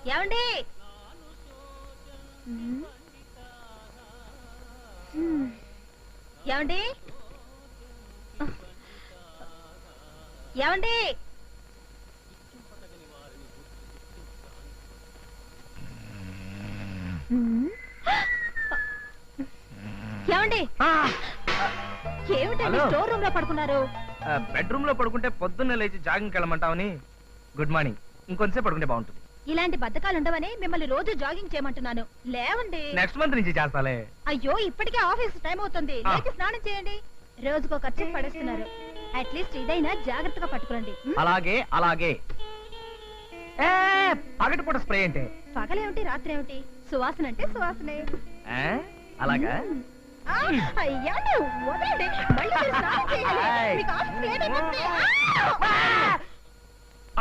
ఏమండి? ఏమండి? ఏమండి? ఏమండి? ఏమిటండి స్టోర్ రూమ్ లో పడుకున్నారు? బెడ్రూమ్ లో పడుకుంటే పొద్దున్నే లేచి జాగింగ్కి వెళ్ళమంటావని. Good morning. ఇంకొంచెం పడుకుంటే బాగుంటుంది. ఇలాంటి బద్ధకాలు ఉండవని మిమ్మల్ని రోజు జాగింగ్ చేయమంటున్నాను. లేవండి. నెక్స్ట్ మంత్ నుంచి చేస్తాలే. అయ్యో, ఇప్పటికే ఆఫీస్ టైం అవుతుంది. లేచి స్నానం చేయండి. రోజుకో ఖర్చు పడేస్తున్నారు. అట్లీస్ట్ ఇదైనా జాగ్రత్తగా పట్టుకోండి. అలాగే అలాగే. పగటిపూట స్ప్రే అంటే పగలేమిటి రాత్రి ఏమిటి? సువాసన అంటే సువాసనే. అలాగా. అయ్యా, వదలండి. మళ్ళీ మీరు స్నానం చేయాలి. మీకు ఆఫీస్ లేట్ అయిపోతుంది.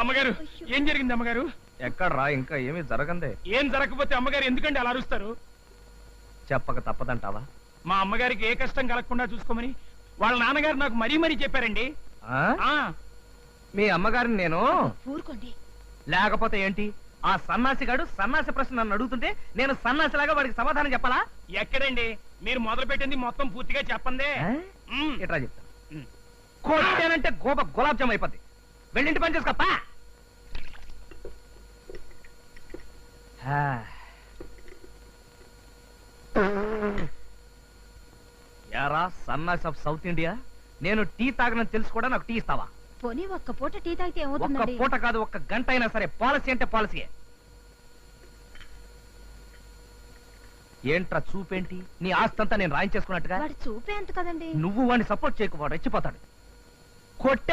అమ్మగారు, ఏం జరిగింది అమ్మగారు? ఎక్కడ్రా? ఇంకా ఏమీ జరగందే. ఏం జరగకపోతే అమ్మగారు ఎందుకంటే అలా అరుస్తారు? చెప్పక తప్పదంటావా? మా అమ్మగారికి ఏ కష్టం కలగకుండా చూసుకోమని వాళ్ళ నాన్నగారు నాకు మరీ మరీ చెప్పారండి. మీ అమ్మగారిని నేను ఊరుకోండి. లేకపోతే ఏంటి? ఆ సన్నాసిగాడు సన్నాసి ప్రశ్న నన్ను అడుగుతుంటే నేను సన్నాసిలాగా వాడికి సమాధానం చెప్పాలా? ఎక్కడండి? మీరు మొదలు పెట్టింది మొత్తం పూర్తిగా చెప్పందే. ఎట్లా చెప్తా? కొట్టానంటే గోప గులాబ్ జామ్ అయిపోద్ది. వెళ్ళింటి పని చేసుకోపా. యారా సన్నాసి ఆఫ్ సౌత్ ఇండియా, నేను టీ తాగనని తెలుసు కూడా నాకు టీ ఇస్తావా? పోనీ ఒక్క పూట టీ తాగితే ఒక్క ఏమవుతుందండి? పూట కాదు, ఒక్క గంట అయినా సరే. పాలసీ అంటే పాలసీయే. ఏంట్రా చూపేంటి? నీ ఆస్తంతా నేను రాయించేసుకున్నట్టుగా. వాడి చూపే అంత కదండి. నువ్వు వాడిని సపోర్ట్ చేయకు, వాడు రెచ్చిపోతాడు. కొట్టే